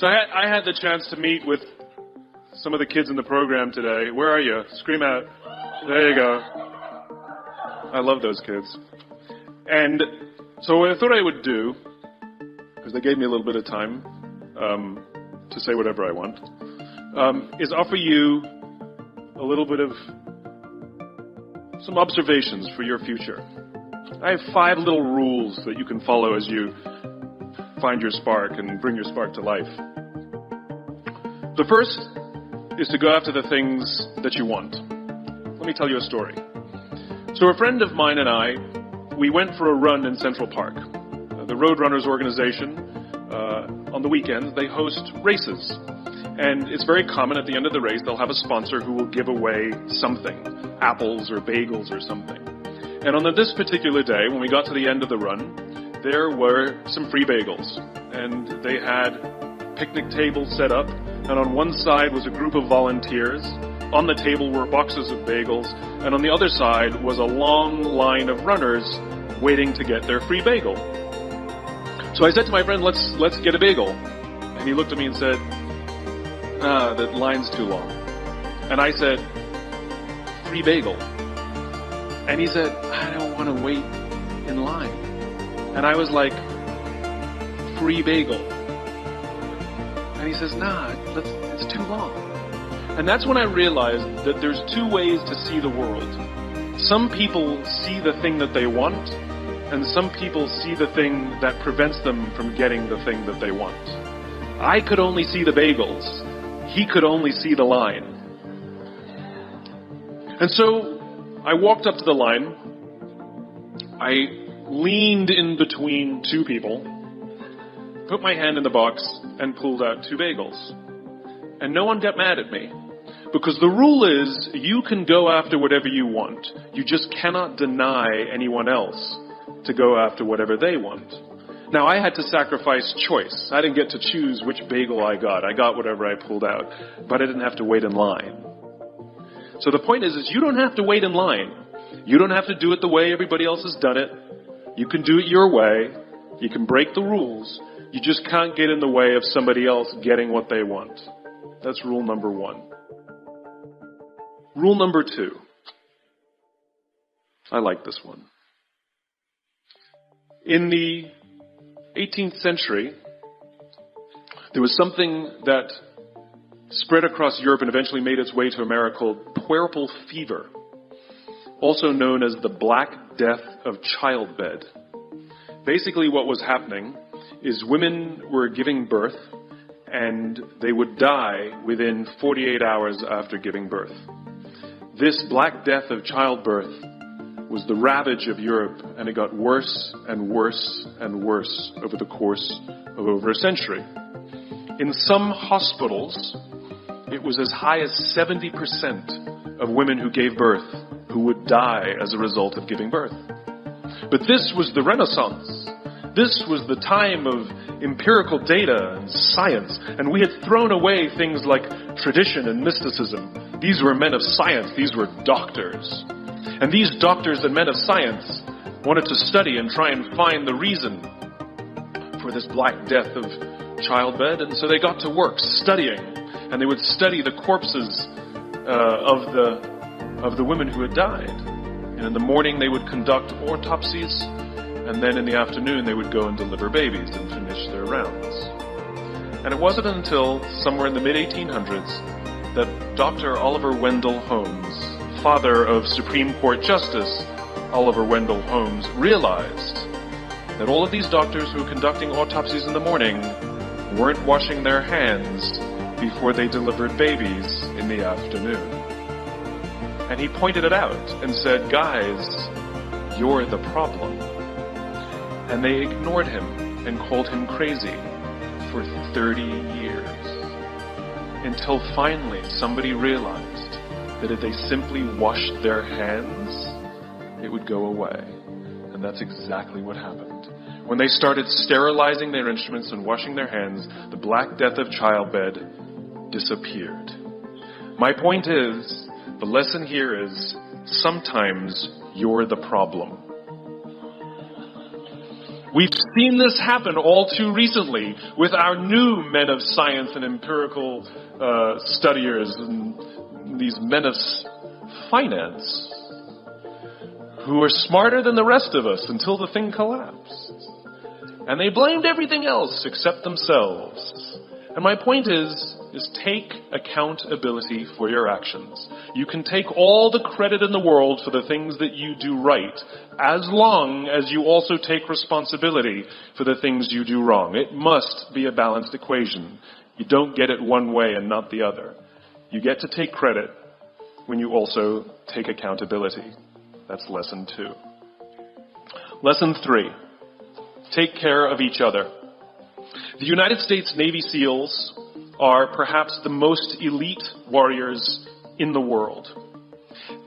So I had the chance to meet with some of the kids in the program today. Where are you? Scream out. There you go. I love those kids. And so what I thought I would do, because they gave me a little bit of time to say whatever I want, is offer you a little bit of some observations for your future. I have 5 little rules that you can follow as you find your spark and bring your spark to life. The first is to go after the things that you want. Let me tell you a story. So a friend of mine and I, we went for a run in Central Park. The Roadrunners organization, on the weekends, they host races. And it's very common at the end of the race, they'll have a sponsor who will give away something, apples or bagels or something. And on this particular day, when we got to the end of the run, there were some free bagels. And they had picnic tables set up, and on one side was a group of volunteers. On the table were boxes of bagels, and on the other side was a long line of runners waiting to get their free bagel. So I said to my friend, let's get a bagel. And he looked at me and said, that line's too long. And I said, free bagel. And he said, I don't want to wait in line. And I was like, free bagel. And he says, it's too long. And that's when I realized that there's 2 ways to see the world. Some people see the thing that they want, and some people see the thing that prevents them from getting the thing that they want. I could only see the bagels. He could only see the line. And so I walked up to the line. I leaned in between 2 people, put my hand in the box, and pulled out 2 bagels. And no one got mad at me. Because the rule is, you can go after whatever you want. You just cannot deny anyone else to go after whatever they want. Now, I had to sacrifice choice. I didn't get to choose which bagel I got. I got whatever I pulled out. But I didn't have to wait in line. So the point is you don't have to wait in line. You don't have to do it the way everybody else has done it. You can do it your way. You can break the rules. You just can't get in the way of somebody else getting what they want. That's rule number 1. Rule number 2. I like this one. In the 18th century, there was something that spread across Europe and eventually made its way to America called puerperal fever, also known as the Black Death of childbed. Basically what was happening is women were giving birth and they would die within 48 hours after giving birth. This Black Death of childbirth was the ravage of Europe, and it got worse and worse and worse over the course of over a century. In some hospitals, it was as high as 70% of women who gave birth who would die as a result of giving birth. But this was the Renaissance. This was the time of empirical data and science, and we had thrown away things like tradition and mysticism. These were men of science. These were doctors. And these doctors and men of science wanted to study and try and find the reason for this Black Death of childbed, and so they got to work studying, and they would study the corpses of the women who had died. And in the morning they would conduct autopsies, and then in the afternoon they would go and deliver babies and finish their rounds. And it wasn't until somewhere in the mid-1800s that Dr. Oliver Wendell Holmes, father of Supreme Court Justice Oliver Wendell Holmes, realized that all of these doctors who were conducting autopsies in the morning weren't washing their hands before they delivered babies in the afternoon. And he pointed it out and said, guys, you're the problem. And they ignored him and called him crazy for 30 years. Until finally somebody realized that if they simply washed their hands, it would go away. And that's exactly what happened. When they started sterilizing their instruments and washing their hands, the Black Death of childbed disappeared. My point is, the lesson here is, sometimes you're the problem. We've seen this happen all too recently with our new men of science and empirical studiers and these men of finance who are smarter than the rest of us until the thing collapsed. And they blamed everything else except themselves. And my point is take accountability for your actions. You can take all the credit in the world for the things that you do right, as long as you also take responsibility for the things you do wrong. It must be a balanced equation. You don't get it one way and not the other. You get to take credit when you also take accountability. That's lesson 2. Lesson 3. Take care of each other. The United States Navy SEALs are perhaps the most elite warriors in the world.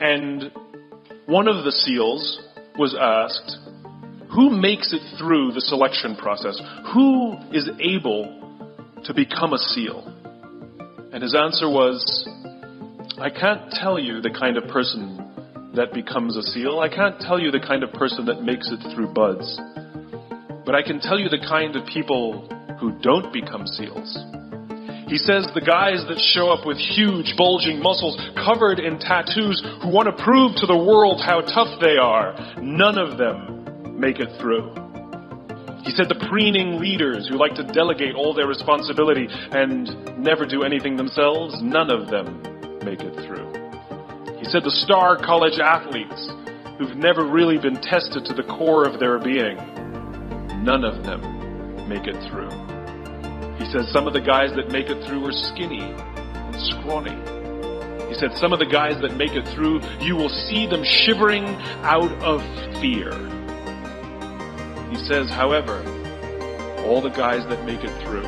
And one of the SEALs was asked, who makes it through the selection process? Who is able to become a SEAL? And his answer was, I can't tell you the kind of person that becomes a SEAL. I can't tell you the kind of person that makes it through BUDS. But I can tell you the kind of people who don't become SEALs. He says the guys that show up with huge, bulging muscles covered in tattoos who want to prove to the world how tough they are, none of them make it through. He said the preening leaders who like to delegate all their responsibility and never do anything themselves, none of them make it through. He said the star college athletes who've never really been tested to the core of their being, none of them make it through. He said some of the guys that make it through are skinny and scrawny. He said some of the guys that make it through, you will see them shivering out of fear. He says, however, all the guys that make it through,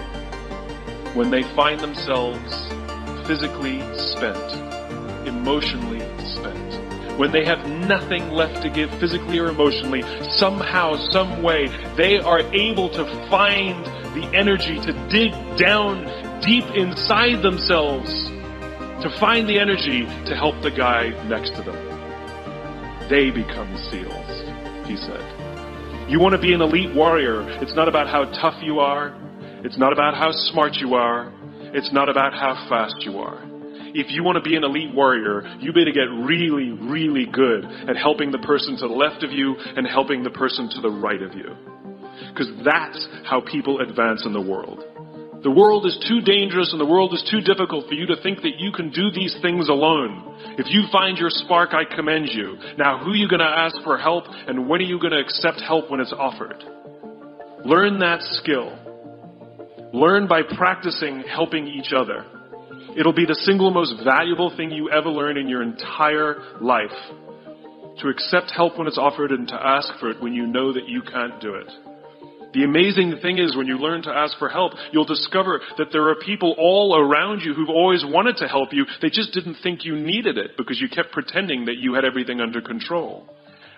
when they find themselves physically spent, emotionally spent, when they have nothing left to give physically or emotionally, somehow, some way, they are able to find the energy to dig down deep inside themselves, to find the energy to help the guy next to them. They become SEALs, he said. You want to be an elite warrior. It's not about how tough you are. It's not about how smart you are. It's not about how fast you are. If you want to be an elite warrior, you better get really, really good at helping the person to the left of you and helping the person to the right of you. Because that's how people advance in the world. The world is too dangerous and the world is too difficult for you to think that you can do these things alone. If you find your spark, I commend you. Now, who are you going to ask for help, and when are you going to accept help when it's offered? Learn that skill. Learn by practicing helping each other. It'll be the single most valuable thing you ever learn in your entire life. To accept help when it's offered and to ask for it when you know that you can't do it. The amazing thing is when you learn to ask for help, you'll discover that there are people all around you who've always wanted to help you. They just didn't think you needed it because you kept pretending that you had everything under control.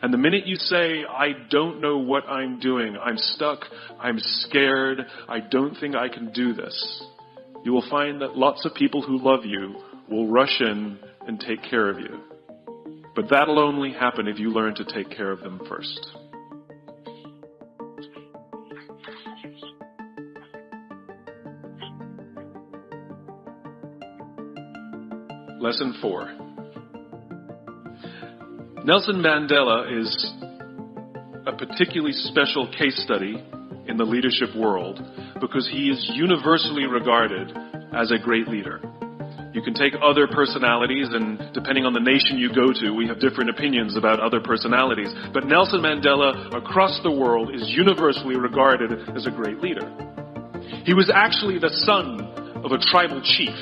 And the minute you say, I don't know what I'm doing, I'm stuck, I'm scared, I don't think I can do this, you will find that lots of people who love you will rush in and take care of you. But that'll only happen if you learn to take care of them first. Lesson 4. Nelson Mandela is a particularly special case study in the leadership world because he is universally regarded as a great leader. You can take other personalities, and depending on the nation you go to, we have different opinions about other personalities. But Nelson Mandela, across the world, is universally regarded as a great leader. He was actually the son of a tribal chief.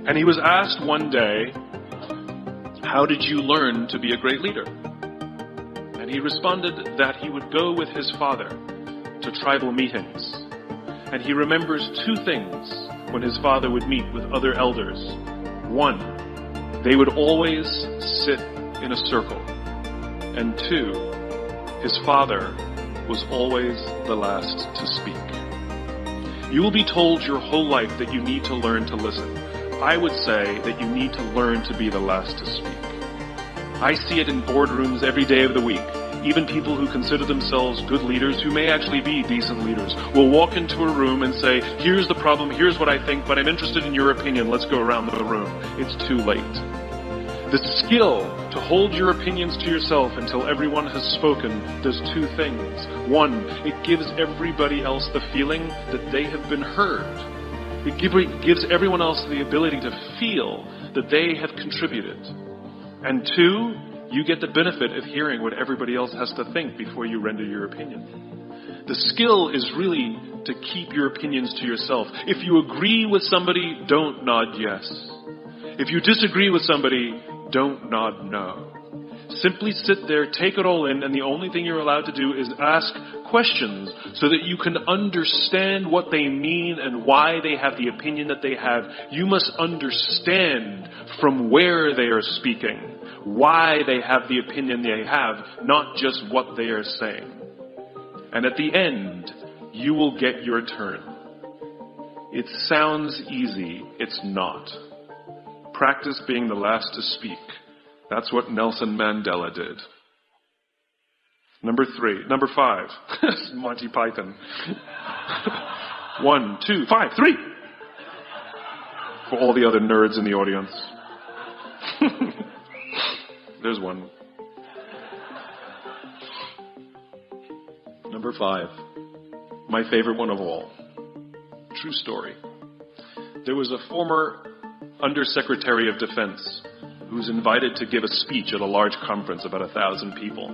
And he was asked one day, how did you learn to be a great leader? And he responded that he would go with his father to tribal meetings. And he remembers 2 things when his father would meet with other elders. 1, they would always sit in a circle. And 2, his father was always the last to speak. You will be told your whole life that you need to learn to listen. I would say that you need to learn to be the last to speak. I see it in boardrooms every day of the week. even people who consider themselves good leaders, who may actually be decent leaders, will walk into a room and say, here's the problem, here's what I think, but I'm interested in your opinion, let's go around the room. It's too late. The skill to hold your opinions to yourself until everyone has spoken does two things. One, it gives everybody else the feeling that they have been heard. It gives everyone else the ability to feel that they have contributed. And two, you get the benefit of hearing what everybody else has to think before you render your opinion. The skill is really to keep your opinions to yourself. If you agree with somebody, don't nod yes. If you disagree with somebody, don't nod no. Simply sit there, take it all in, and the only thing you're allowed to do is ask questions so that you can understand what they mean and why they have the opinion that they have. You must understand from where they are speaking, why they have the opinion they have, not just what they are saying. And at the end, you will get your turn. It sounds easy. It's not. Practice being the last to speak. That's what Nelson Mandela did. Number 5. Monty Python. 1, 2, 5, 3. For all the other nerds in the audience. There's one. Number 5. My favorite one of all. True story. There was a former Undersecretary of Defense who was invited to give a speech at a large conference, about 1,000 people.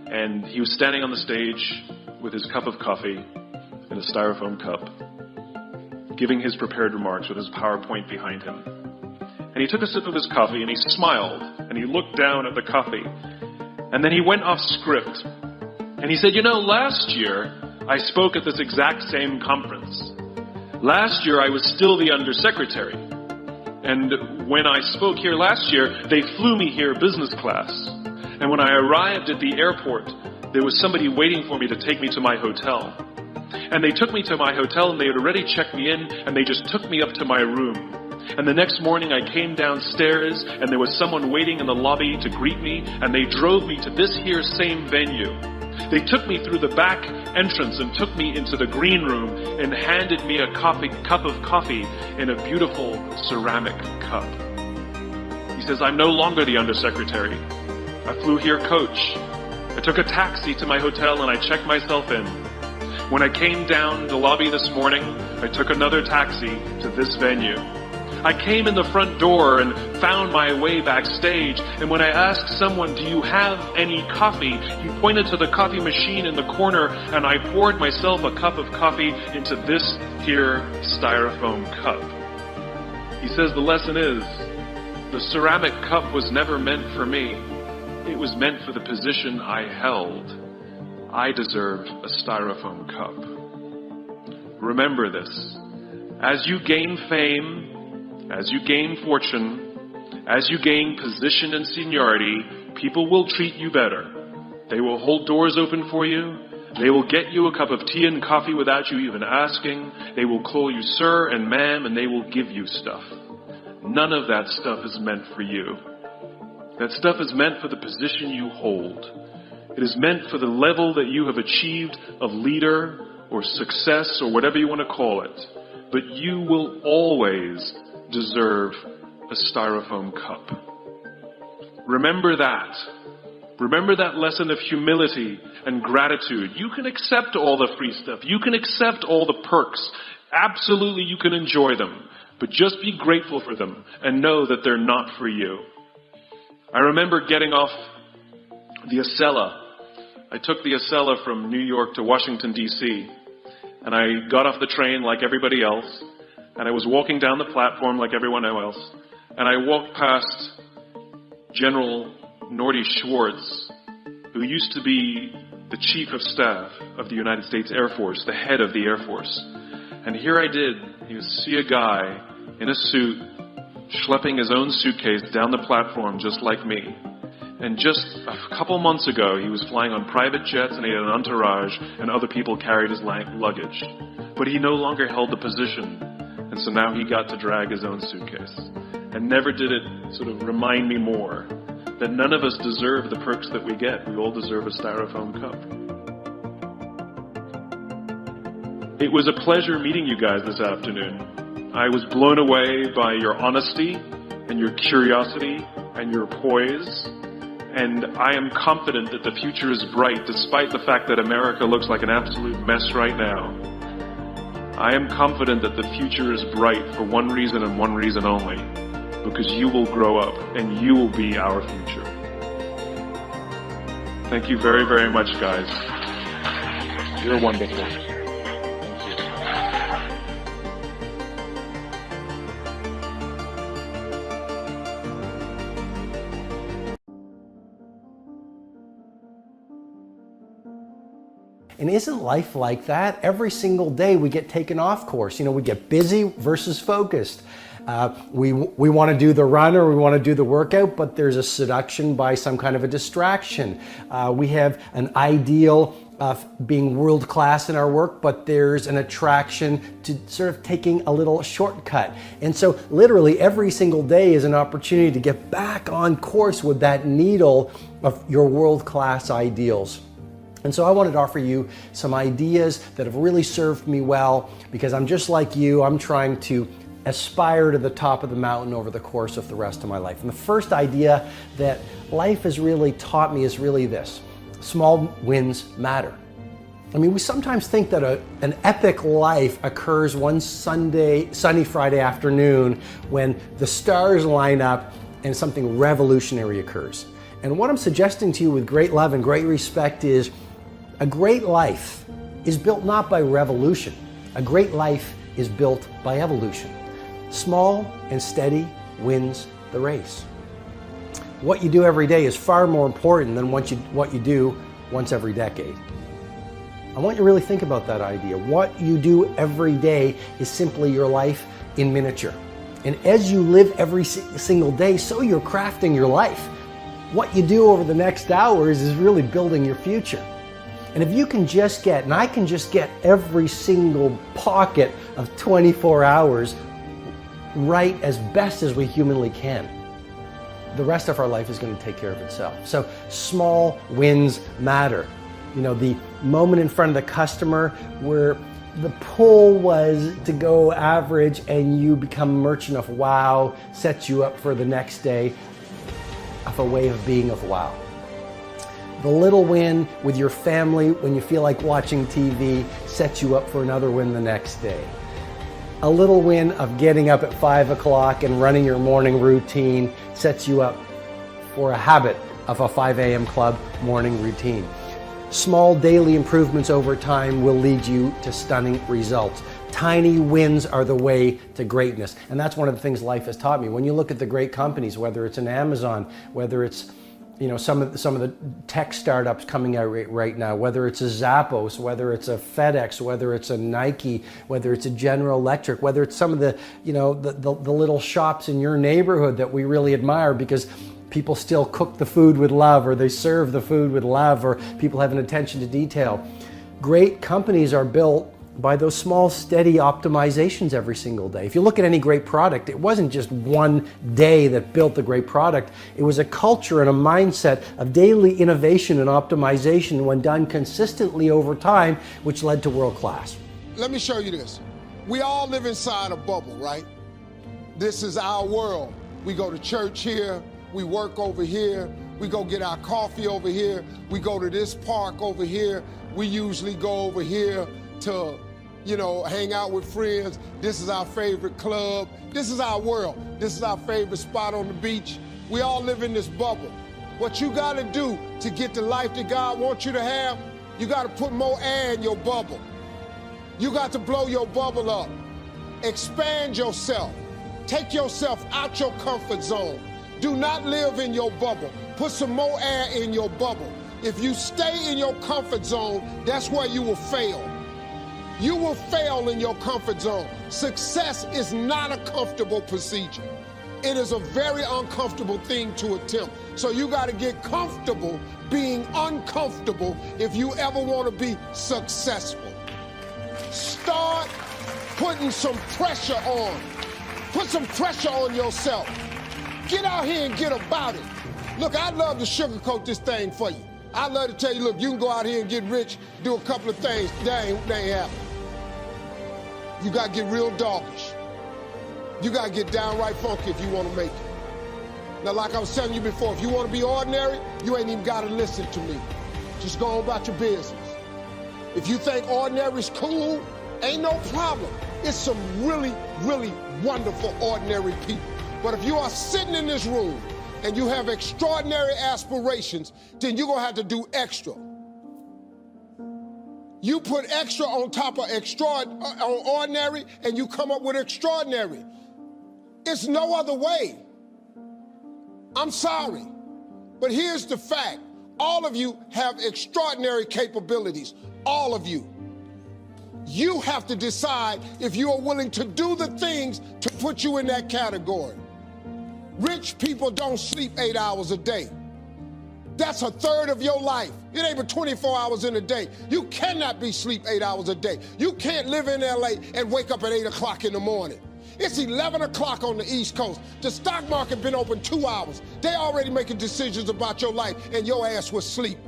And he was standing on the stage with his cup of coffee in a styrofoam cup, giving his prepared remarks with his PowerPoint behind him. And he took a sip of his coffee and he smiled and he looked down at the coffee. And then he went off script. And he said, last year I spoke at this exact same conference. Last year I was still the Undersecretary. And when I spoke here last year, they flew me here business class. And when I arrived at the airport, there was somebody waiting for me to take me to my hotel. And they took me to my hotel and they had already checked me in and they just took me up to my room. And the next morning I came downstairs and there was someone waiting in the lobby to greet me and they drove me to this here same venue. They took me through the back entrance and took me into the green room and handed me a cup of coffee in a beautiful ceramic cup. He says, I'm no longer the Undersecretary. I flew here coach. I took a taxi to my hotel and I checked myself in. When I came down the lobby this morning, I took another taxi to this venue. I came in the front door and found my way backstage, and when I asked someone, do you have any coffee? He pointed to the coffee machine in the corner, and I poured myself a cup of coffee into this here styrofoam cup. He says the lesson is, the ceramic cup was never meant for me. It was meant for the position I held. I deserved a styrofoam cup. Remember this. As you gain fame, as you gain fortune, as you gain position and seniority, people will treat you better. They will hold doors open for you. They will get you a cup of tea and coffee without you even asking. They will call you sir and ma'am, and they will give you stuff. None of that stuff is meant for you. That stuff is meant for the position you hold. It is meant for the level that you have achieved of leader or success or whatever you want to call it. But you will always deserve a styrofoam cup. Remember that. Remember that lesson of humility and gratitude. You can accept all the free stuff. You can accept all the perks. Absolutely, you can enjoy them. But just be grateful for them and know that they're not for you. I remember getting off the Acela. I took the Acela from New York to Washington, D.C. And I got off the train like everybody else. And I was walking down the platform like everyone else. And I walked past General Norty Schwartz, who used to be the Chief of Staff of the United States Air Force, the head of the Air Force. And here I did, you see a guy in a suit, schlepping his own suitcase down the platform just like me. And just a couple months ago, he was flying on private jets and he had an entourage and other people carried his luggage. But he no longer held the position. And so now he got to drag his own suitcase. And never did it sort of remind me more that none of us deserve the perks that we get. We all deserve a styrofoam cup. It was a pleasure meeting you guys this afternoon. I was blown away by your honesty and your curiosity and your poise. And I am confident that the future is bright despite the fact that America looks like an absolute mess right now. I am confident that the future is bright for one reason and one reason only, because you will grow up and you will be our future. Thank you very, very much, guys. You're wonderful. Thank you. And isn't life like that? Every single day we get taken off course. You know, we get busy versus focused. We want to do the run or we want to do the workout, but there's a seduction by some kind of a distraction. We have an ideal of being world class in our work, but there's an attraction to sort of taking a little shortcut. And so literally every single day is an opportunity to get back on course with that needle of your world class ideals. And so I wanted to offer you some ideas that have really served me well, because I'm just like you, I'm trying to aspire to the top of the mountain over the course of the rest of my life. And the first idea that life has really taught me is really this: small wins matter. I mean, we sometimes think that an epic life occurs one sunny Friday afternoon when the stars line up and something revolutionary occurs. And what I'm suggesting to you with great love and great respect is a great life is built not by revolution. A great life is built by evolution. Small and steady wins the race. What you do every day is far more important than what you do once every decade. I want you to really think about that idea. What you do every day is simply your life in miniature. And as you live every single day, so you're crafting your life. What you do over the next hours is really building your future. And if you can just get, and I can just get every single pocket of 24 hours right as best as we humanly can, the rest of our life is going to take care of itself. So small wins matter. You know, the moment in front of the customer where the pull was to go average and you become merchant of wow sets you up for the next day of a way of being of wow. The little win with your family when you feel like watching TV sets you up for another win the next day. A little win of getting up at 5 o'clock and running your morning routine sets you up for a habit of a 5 a.m. club morning routine. Small daily improvements over time will lead you to stunning results. Tiny wins are the way to greatness. And that's one of the things life has taught me. When you look at the great companies, whether it's an Amazon, whether it's some of the tech startups coming out right now, whether it's a Zappos, whether it's a FedEx, whether it's a Nike, whether it's a General Electric, whether it's some of the little shops in your neighborhood that we really admire because people still cook the food with love, or they serve the food with love, or people have an attention to detail. Great companies are built by those small, steady optimizations every single day. If you look at any great product, it wasn't just one day that built the great product. It was a culture and a mindset of daily innovation and optimization when done consistently over time, which led to world class. Let me show you this. We all live inside a bubble, right? This is our world. We go to church here, we work over here, we go get our coffee over here, we go to this park over here, we usually go over here to hang out with friends. This is our favorite club. This is our world. This is our favorite spot on the beach. We all live in this bubble. What you gotta do to get the life that God wants you to have, you gotta put more air in your bubble. You got to blow your bubble up. Expand yourself. Take yourself out your comfort zone. Do not live in your bubble. Put some more air in your bubble. If you stay in your comfort zone, that's where you will fail. You will fail in your comfort zone. Success is not a comfortable procedure. It is a very uncomfortable thing to attempt. So you got to get comfortable being uncomfortable if you ever want to be successful. Start putting some pressure on. Put some pressure on yourself. Get out here and get about it. Look, I'd love to sugarcoat this thing for you. I'd love to tell you, look, you can go out here and get rich, do a couple of things. That ain't happening. You got to get real doggish. You got to get downright funky if you want to make it. Now, like I was telling you before, if you want to be ordinary, you ain't even got to listen to me. Just go on about your business. If you think ordinary's cool, ain't no problem. It's some really, really wonderful ordinary people. But if you are sitting in this room and you have extraordinary aspirations, then you're going to have to do extra. You put extra on top of on ordinary, and you come up with extraordinary. It's no other way. I'm sorry, but here's the fact. All of you have extraordinary capabilities, all of you. You have to decide if you are willing to do the things to put you in that category. Rich people don't sleep 8 hours a day. That's a third of your life. It ain't but 24 hours in a day. You cannot be sleep 8 hours a day. You can't live in LA and wake up at 8 o'clock in the morning. It's 11 o'clock on the East Coast. The stock market been open 2 hours. They already making decisions about your life, and your ass was asleep.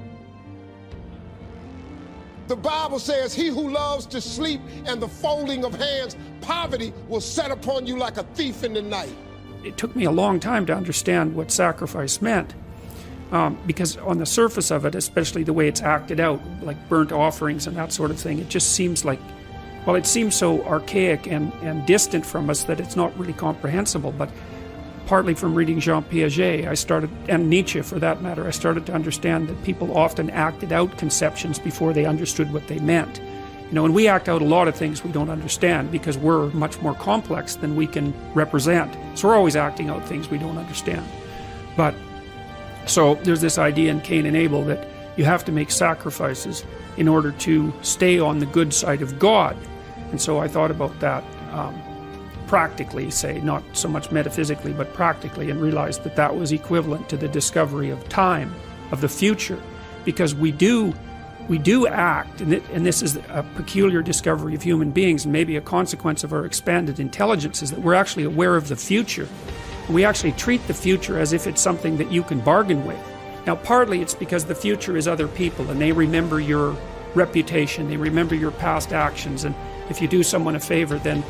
The Bible says, he who loves to sleep and the folding of hands, poverty will set upon you like a thief in the night. It took me a long time to understand what sacrifice meant. Because on the surface of it, especially the way it's acted out, like burnt offerings and that sort of thing, it just seems like, well, it seems so archaic and distant from us that it's not really comprehensible. But partly from reading Jean Piaget, and Nietzsche for that matter, I started to understand that people often acted out conceptions before they understood what they meant. You know, and we act out a lot of things we don't understand because we're much more complex than we can represent. So we're always acting out things we don't understand. But so there's this idea in Cain and Abel that you have to make sacrifices in order to stay on the good side of God. And so I thought about that practically, say, not so much metaphysically, but practically, and realized that that was equivalent to the discovery of time, of the future. Because we do act, and this is a peculiar discovery of human beings, and maybe a consequence of our expanded intelligence, is that we're actually aware of the future. We actually treat the future as if it's something that you can bargain with. Now, partly it's because the future is other people, and they remember your reputation, they remember your past actions, and if you do someone a favor, then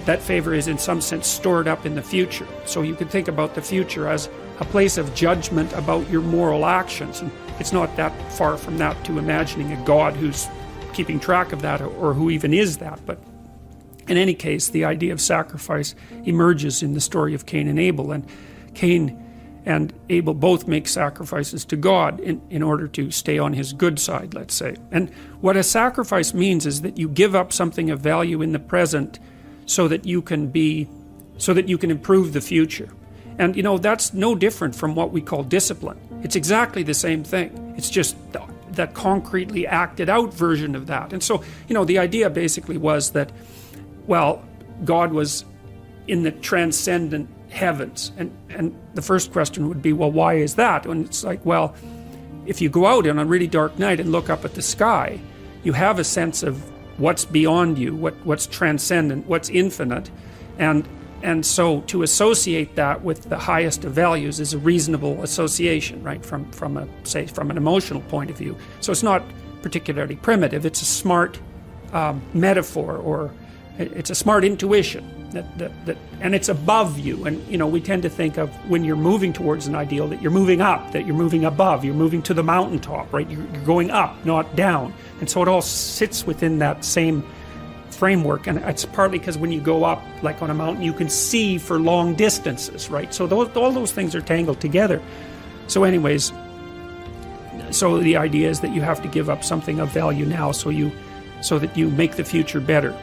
that favor is in some sense stored up in the future. So you could think about the future as a place of judgment about your moral actions, and it's not that far from that to imagining a God who's keeping track of that, or who even is that. But in any case, the idea of sacrifice emerges in the story of Cain and Abel, and Cain and Abel both make sacrifices to God in order to stay on his good side, let's say. And what a sacrifice means is that you give up something of value in the present so that you can improve the future. And you know, that's no different from what we call discipline. It's exactly the same thing. It's just that concretely acted out version of that. And so, you know, the idea basically was that, well, God was in the transcendent heavens. And the first question would be, well, why is that? And it's like, well, if you go out on a really dark night and look up at the sky, you have a sense of what's beyond you, what's transcendent, what's infinite. And so to associate that with the highest of values is a reasonable association, right, from an emotional point of view. So it's not particularly primitive. It's a smart metaphor, or it's a smart intuition that and it's above you. And you know, we tend to think of when you're moving towards an ideal that you're moving up, that you're moving above, you're moving to the mountaintop, right? You're going up, not down. And so it all sits within that same framework. And it's partly because when you go up, like on a mountain, you can see for long distances, right? So all those things are tangled together. So anyways, so the idea is that you have to give up something of value now so that you make the future better.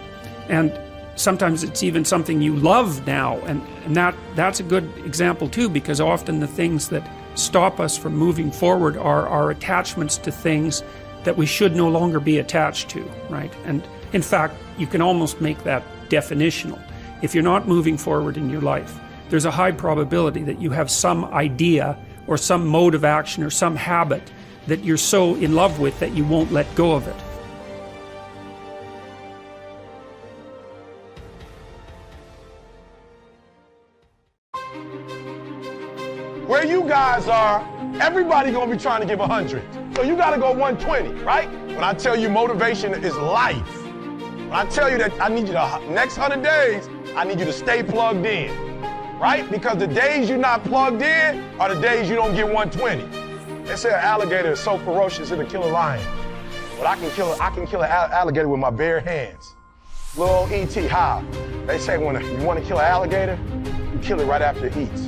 And sometimes it's even something you love now, and that's a good example too, because often the things that stop us from moving forward are our attachments to things that we should no longer be attached to, right? And in fact, you can almost make that definitional. If you're not moving forward in your life, there's a high probability that you have some idea or some mode of action or some habit that you're so in love with that you won't let go of it. guys are, everybody gonna be trying to give 100. So you gotta go 120, right? When I tell you motivation is life, when I tell you that I need you to, next 100 days, I need you to stay plugged in, right? Because the days you're not plugged in are the days you don't get 120. They say an alligator is so ferocious it'll kill a lion. But I can kill an alligator with my bare hands. Little old E.T., how? They say when you want to kill an alligator, you kill it right after it eats.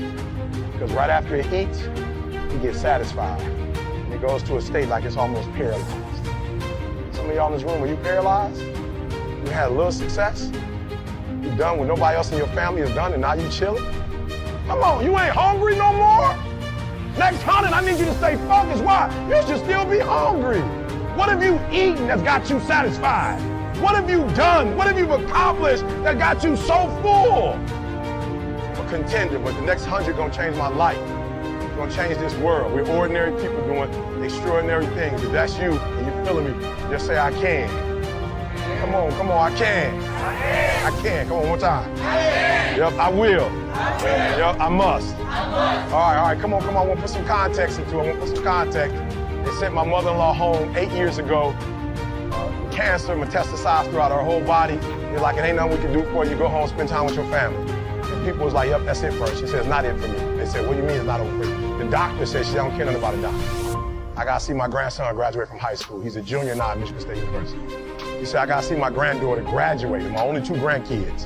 Because right after it eats, it gets satisfied. And it goes to a state like it's almost paralyzed. Some of y'all in this room, are you paralyzed? You had a little success? You done what nobody else in your family has done and now you chilling? Come on, you ain't hungry no more? Next 100, I need you to stay focused. Why? You should still be hungry. What have you eaten that's got you satisfied? What have you done? What have you accomplished that got you so full? I'm a contender, but the next 100 gonna change my life. It's gonna change this world. We're ordinary people doing extraordinary things. If that's you and you're feeling me, just say, I can. Come on, I can. I can. Come on, one more time. Yep, I will. Yep, I must. All right, come on. I want to put some context into it. They sent my mother-in-law home 8 years ago. Cancer metastasized throughout her whole body. They're like, it ain't nothing we can do for you. Go home, spend time with your family. And people was like, yep, that's it for her. She said, it's not it for me. They said, what do you mean it's not over for you? The doctor said, she don't care nothing about a doctor. I got to see my grandson graduate from high school. He's a junior now at Michigan State University. He said, I got to see my granddaughter graduate. My only 2 grandkids.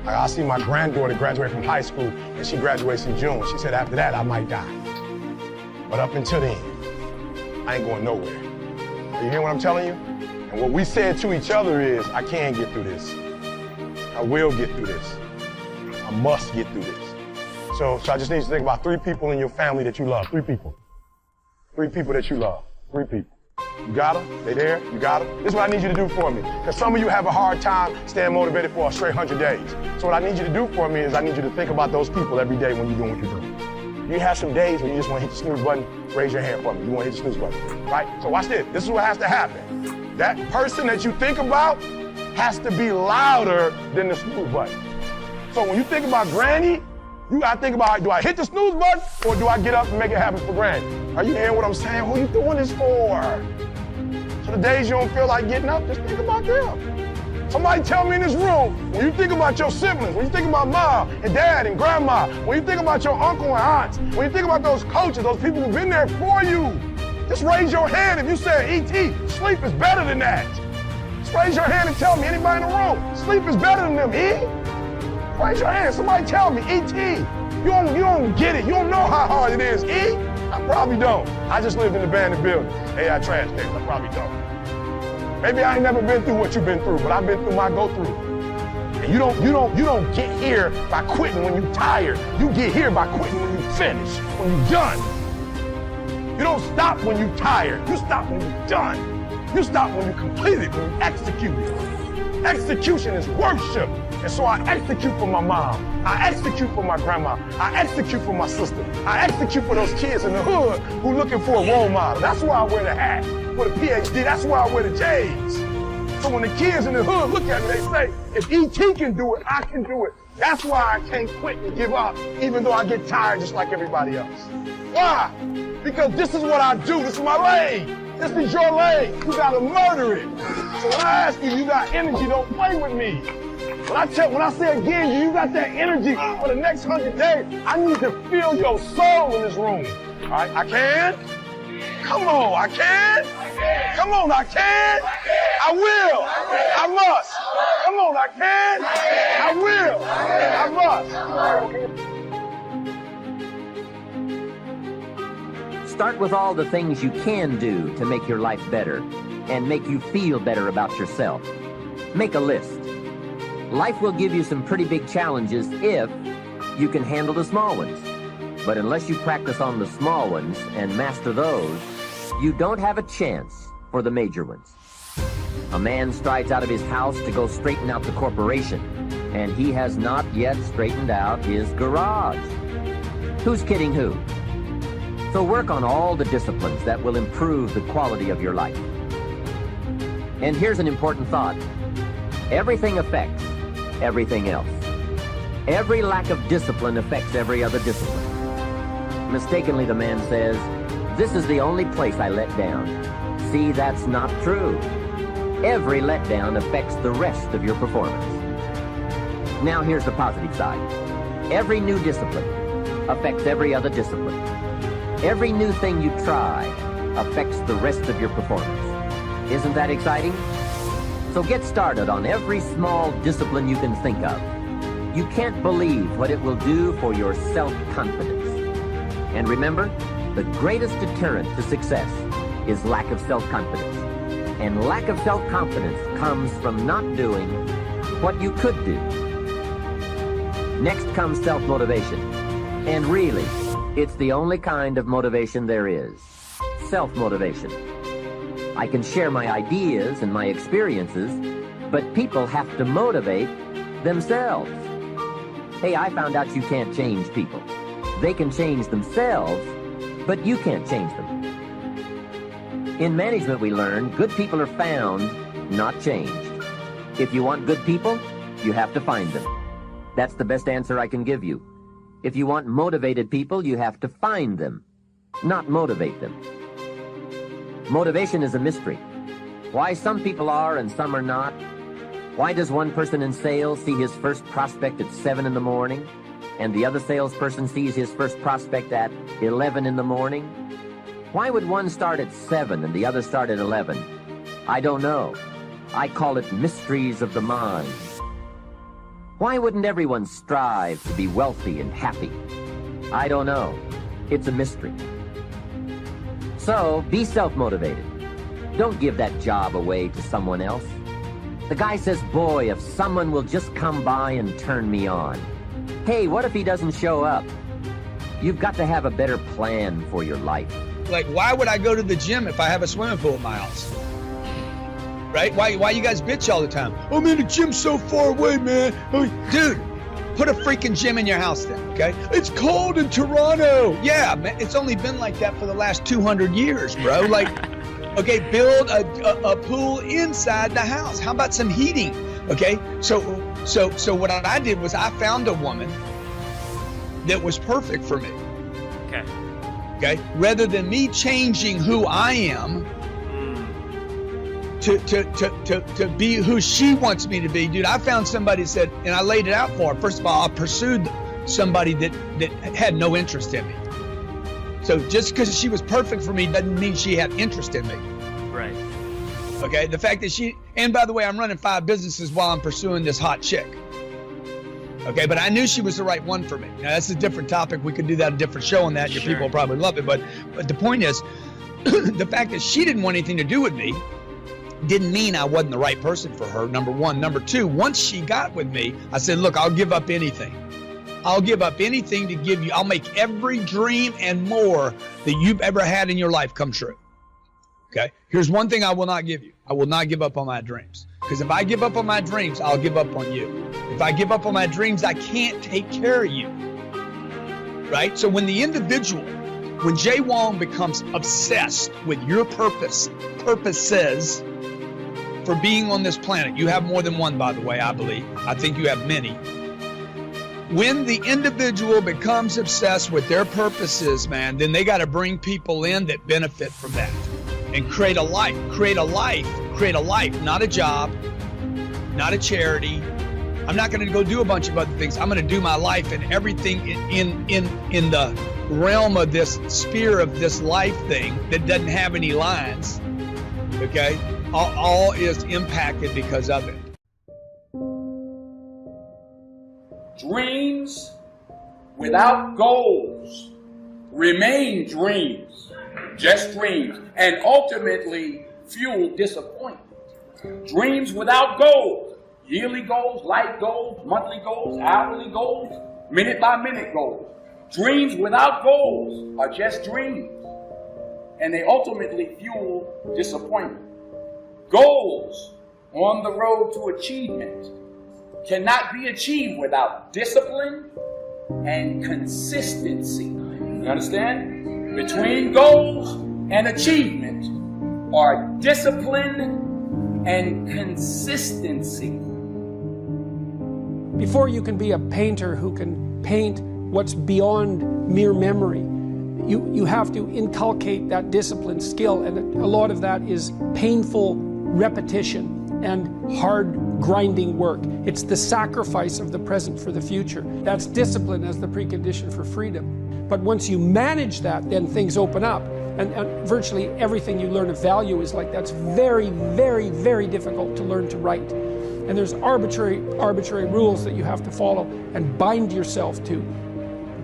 I got to see my granddaughter graduate from high school, and she graduates in June. She said, after that, I might die. But up until then, I ain't going nowhere. You hear what I'm telling you? And what we said to each other is, I can get through this. I will get through this. I must get through this. So I just need you to think about 3 people in your family that you love. 3 people. 3 people that you love. 3 people. You got them? They there? You got them? This is what I need you to do for me. Because some of you have a hard time staying motivated for a straight 100 days. So what I need you to do for me is I need you to think about those people every day when you're doing what you're doing. You have some days when you just want to hit the snooze button, raise your hand for me. You want to hit the snooze button, right? So watch this. This is what has to happen. That person that you think about has to be louder than the snooze button. So when you think about Granny, you gotta think about, do I hit the snooze button or do I get up and make it happen for Granny? Are you hearing what I'm saying? Who are you doing this for? So the days you don't feel like getting up, just think about them. Somebody tell me in this room, when you think about your siblings, when you think about mom and dad and grandma, when you think about your uncle and aunts, when you think about those coaches, those people who've been there for you, just raise your hand if you said, E.T., sleep is better than that. Just raise your hand and tell me, anybody in the room, sleep is better than them, E? Raise your hand, somebody tell me, E.T., you don't get it, you don't know how hard it is, E? I probably don't. I just lived in an abandoned building. Hey, I trash things, I probably don't. Maybe I ain't never been through what you've been through, but I've been through my go-through. And you don't get here by quitting when you're tired. You get here by quitting when you finish, when you're done. You don't stop when you're tired. You stop when you're done. You stop when you complete it, when you execute it. Execution is worship. And so I execute for my mom. I execute for my grandma. I execute for my sister. I execute for those kids in the hood who are looking for a role model. That's why I wear the hat. For the PhD, that's why I wear the J's. So when the kids in the hood look at me, they say, if E.T. can do it, I can do it. That's why I can't quit and give up, even though I get tired just like everybody else. Why? Because this is what I do. This is my lane. This is your lane. You gotta murder it. So when I ask you, you got energy, don't play with me. When I say again, you got that energy for the next 100 days, I need to feel your soul in this room. All right, I can? Come on, I can? Come on, I can? I will. I must. Come on, I can? I will. I must. Start with all the things you can do to make your life better and make you feel better about yourself. Make a list. Life will give you some pretty big challenges if you can handle the small ones. But unless you practice on the small ones and master those, you don't have a chance for the major ones. A man strides out of his house to go straighten out the corporation, and he has not yet straightened out his garage. Who's kidding who? So work on all the disciplines that will improve the quality of your life. And here's an important thought. Everything affects everything else. Every lack of discipline affects every other discipline. Mistakenly, the man says, "This is the only place I let down." See, that's not true. Every letdown affects the rest of your performance. Now here's the positive side. Every new discipline affects every other discipline. Every new thing you try affects the rest of your performance. Isn't that exciting? So get started on every small discipline you can think of. You can't believe what it will do for your self-confidence. And remember, the greatest deterrent to success is lack of self-confidence. And lack of self-confidence comes from not doing what you could do. Next comes self-motivation. And really, it's the only kind of motivation there is. Self-motivation. I can share my ideas and my experiences, but people have to motivate themselves. Hey, I found out you can't change people. They can change themselves, but you can't change them. In management, we learn good people are found, not changed. If you want good people, you have to find them. That's the best answer I can give you. If you want motivated people, you have to find them, not motivate them. Motivation is a mystery. Why some people are and some are not. Why does one person in sales see his first prospect at 7 in the morning, and the other salesperson sees his first prospect at 11 in the morning? Why would one start at 7 and the other start at 11? I don't know. I call it mysteries of the mind. Why wouldn't everyone strive to be wealthy and happy? I don't know. It's a mystery. So, be self-motivated. Don't give that job away to someone else. The guy says, boy, if someone will just come by and turn me on. Hey, what if he doesn't show up? You've got to have a better plan for your life. Like, why would I go to the gym if I have a swimming pool at my house? Right? Why you guys bitch all the time? Oh, man, the gym's so far away, man. Oh, dude, put a freaking gym in your house then, okay? It's cold in Toronto. Yeah, man, it's only been like that for the last 200 years, bro. Like, okay, build a pool inside the house. How about some heating? Okay, so what I did was I found a woman that was perfect for me. Okay, rather than me changing who I am to be who she wants me to be, dude, I found somebody that said, and I laid it out for her. First of all, I pursued somebody that had no interest in me. So just because she was perfect for me doesn't mean she had interest in me. Right. Okay, the fact that and by the way, I'm running 5 businesses while I'm pursuing this hot chick. Okay, but I knew she was the right one for me. Now, that's a different topic. We could do that a different show on that. Your people probably love it. But the point is, the fact that she didn't want anything to do with me didn't mean I wasn't the right person for her, number one. Number two, once she got with me, I said, look, I'll give up anything. I'll give up anything to give you. I'll make every dream and more that you've ever had in your life come true. Okay, here's one thing I will not give you. I will not give up on my dreams. Because if I give up on my dreams, I'll give up on you. If I give up on my dreams, I can't take care of you. Right? So when Jay Wong becomes obsessed with your purposes for being on this planet, you have more than one, by the way, I believe. I think you have many. When the individual becomes obsessed with their purposes, man, then they got to bring people in that benefit from that. And create a life, not a job, not a charity. I'm not going to go do a bunch of other things. I'm going to do my life, and everything in the realm of this sphere of this life thing that doesn't have any lines, okay, all is impacted because of it. Dreams without goals remain dreams, just dreams, and ultimately fuel disappointment. Dreams without goals, yearly goals, life goals, monthly goals, hourly goals, minute by minute goals. Dreams without goals are just dreams, and they ultimately fuel disappointment. Goals on the road to achievement cannot be achieved without discipline and consistency. You understand? Between goals and achievement are discipline and consistency. Before you can be a painter who can paint what's beyond mere memory, you have to inculcate that discipline skill, and a lot of that is painful repetition and hard grinding work. It's the sacrifice of the present for the future. That's discipline as the precondition for freedom. But once you manage that, then things open up. And virtually everything you learn of value is like that's very, very, very difficult to learn to write. And there's arbitrary rules that you have to follow and bind yourself to.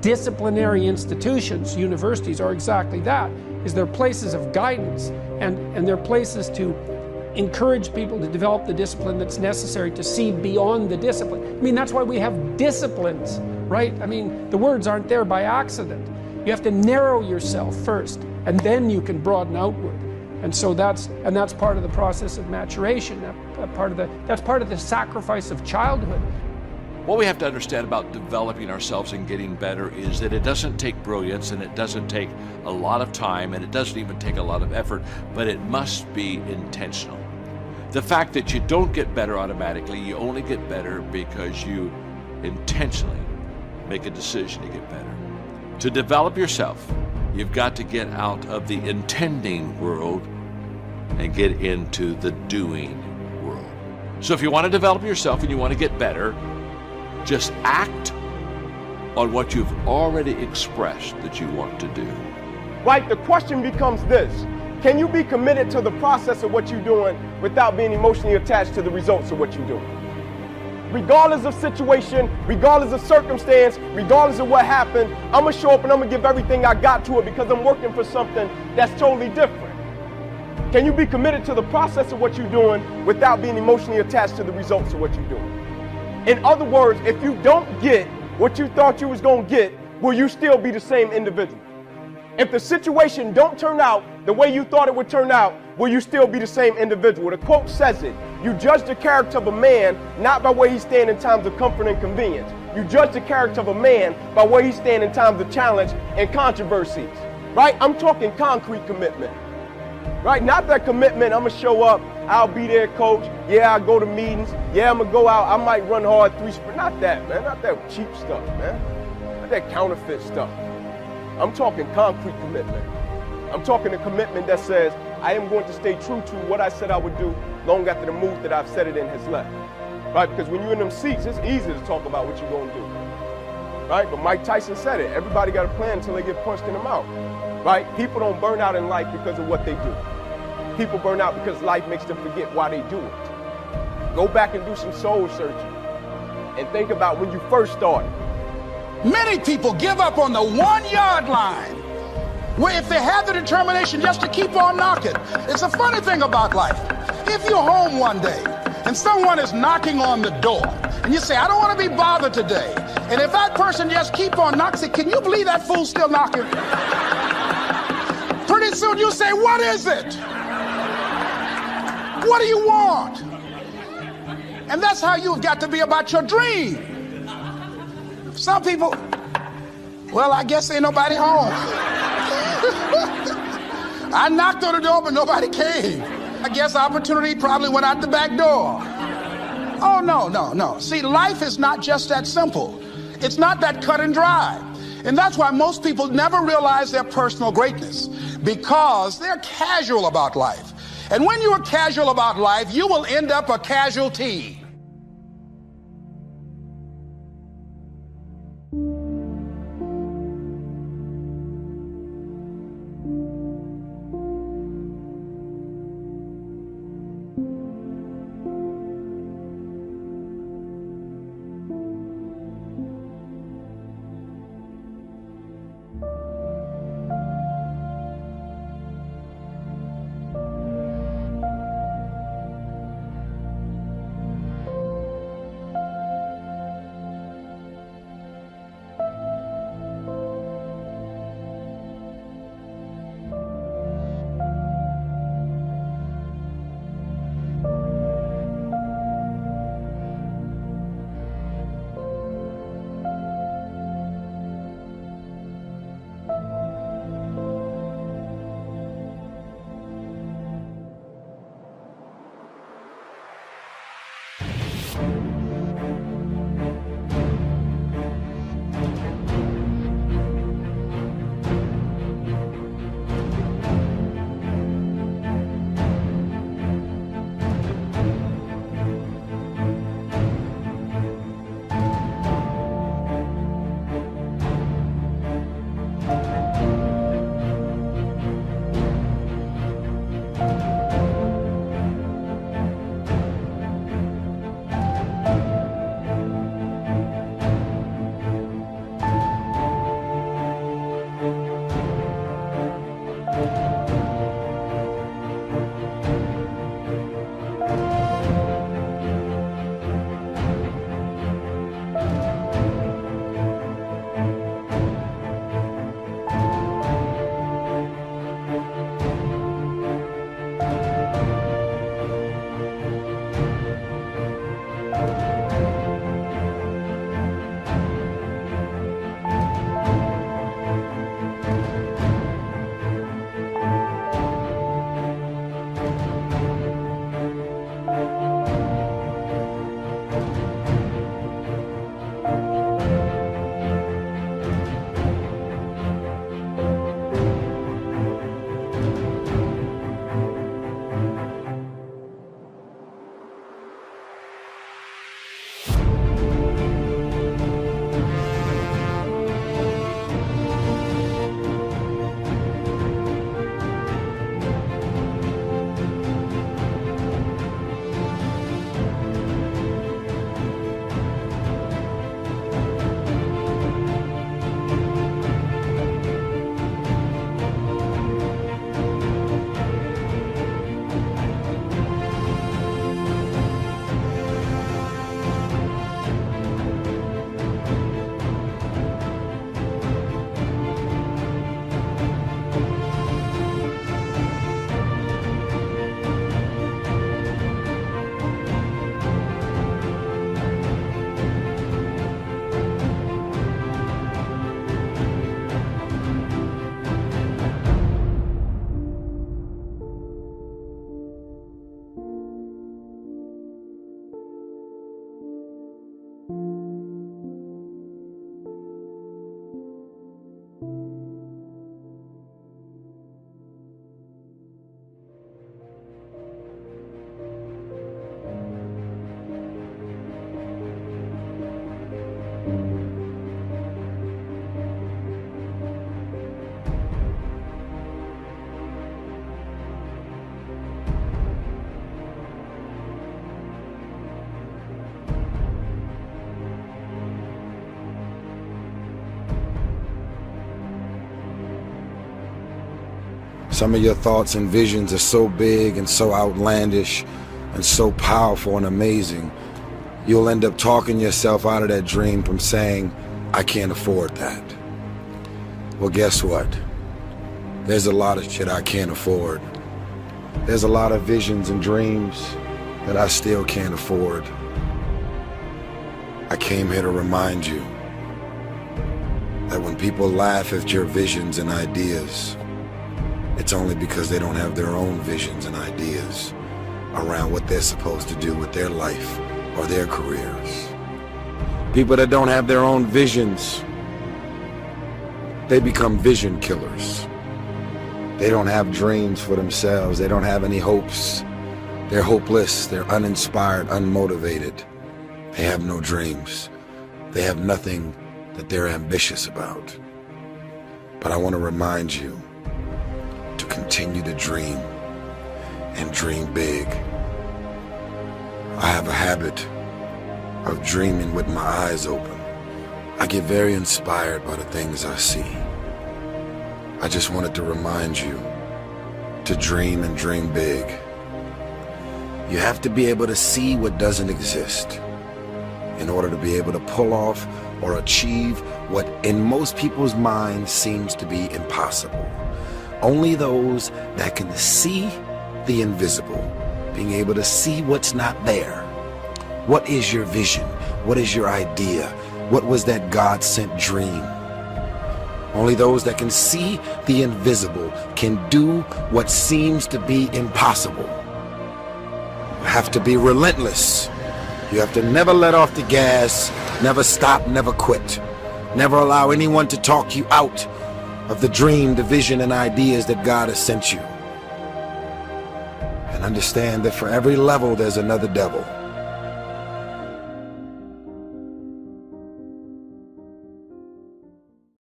Disciplinary institutions, universities, are exactly that. Is they're places of guidance, and they're places to encourage people to develop the discipline that's necessary to see beyond the discipline. I mean, that's why we have disciplines, right? I mean, the words aren't there by accident. You have to narrow yourself first, and then you can broaden outward. And so that's part of the process of maturation. That's part of the sacrifice of childhood. What we have to understand about developing ourselves and getting better is that it doesn't take brilliance, and it doesn't take a lot of time, and it doesn't even take a lot of effort, but it must be intentional. The fact that you don't get better automatically, you only get better because you intentionally make a decision to get better. To develop yourself, you've got to get out of the intending world and get into the doing world. So if you want to develop yourself and you want to get better, just act on what you've already expressed that you want to do. Right, the question becomes this: can you be committed to the process of what you're doing without being emotionally attached to the results of what you're doing? Regardless of situation, regardless of circumstance, regardless of what happened, I'm gonna show up and I'm gonna give everything I got to it because I'm working for something that's totally different. Can you be committed to the process of what you're doing without being emotionally attached to the results of what you're doing? In other words, if you don't get what you thought you was gonna get, will you still be the same individual? If the situation don't turn out the way you thought it would turn out, will you still be the same individual? The quote says it: you judge the character of a man not by where he stands in times of comfort and convenience. You judge the character of a man by where he stands in times of challenge and controversies. Right? I'm talking concrete commitment. Right? Not that commitment, I'm gonna show up, I'll be there, coach. Yeah, I'll go to meetings. Yeah, I'm gonna go out, I might run hard 3 sprints. Not that, man. Not that cheap stuff, man. Not that counterfeit stuff. I'm talking concrete commitment. I'm talking a commitment that says, I am going to stay true to what I said I would do long after the mood that I've set it in has left. Right? Because when you're in them seats, it's easy to talk about what you're going to do. Right? But Mike Tyson said it. Everybody got a plan until they get punched in the mouth. Right? People don't burn out in life because of what they do. People burn out because life makes them forget why they do it. Go back and do some soul searching and think about when you first started. Many people give up on the 1 yard line, where if they have the determination just to keep on knocking. It's a funny thing about life. If you're home one day and someone is knocking on the door and you say, I don't want to be bothered today, and if that person just keep on knocking, say, can you believe that fool's still knocking? Pretty soon you say, what is it? What do you want? And that's how you've got to be about your dream. Some people, well, I guess ain't nobody home. I knocked on the door, but nobody came. I guess opportunity probably went out the back door. Oh, no. See, life is not just that simple. It's not that cut and dry. And that's why most people never realize their personal greatness, because they're casual about life. And when you are casual about life, you will end up a casualty. Some of your thoughts and visions are so big and so outlandish and so powerful and amazing, you'll end up talking yourself out of that dream from saying, I can't afford that. Well, guess what? There's a lot of shit I can't afford. There's a lot of visions and dreams that I still can't afford. I came here to remind you that when people laugh at your visions and ideas, it's only because they don't have their own visions and ideas around what they're supposed to do with their life or their careers. People that don't have their own visions, they become vision killers. They don't have dreams for themselves. They don't have any hopes. They're hopeless. They're uninspired, unmotivated. They have no dreams. They have nothing that they're ambitious about. But I want to remind you to continue to dream and dream big. I have a habit of dreaming with my eyes open. I get very inspired by the things I see. I just wanted to remind you to dream and dream big. You have to be able to see what doesn't exist in order to be able to pull off or achieve what in most people's minds seems to be impossible. Only those that can see the invisible, being able to see what's not there. What is your vision? What is your idea? What was that God-sent dream? Only those that can see the invisible can do what seems to be impossible. You have to be relentless. You have to never let off the gas, never stop, never quit. Never allow anyone to talk you out of the dream, the vision, and ideas that God has sent you. And understand that for every level, there's another devil.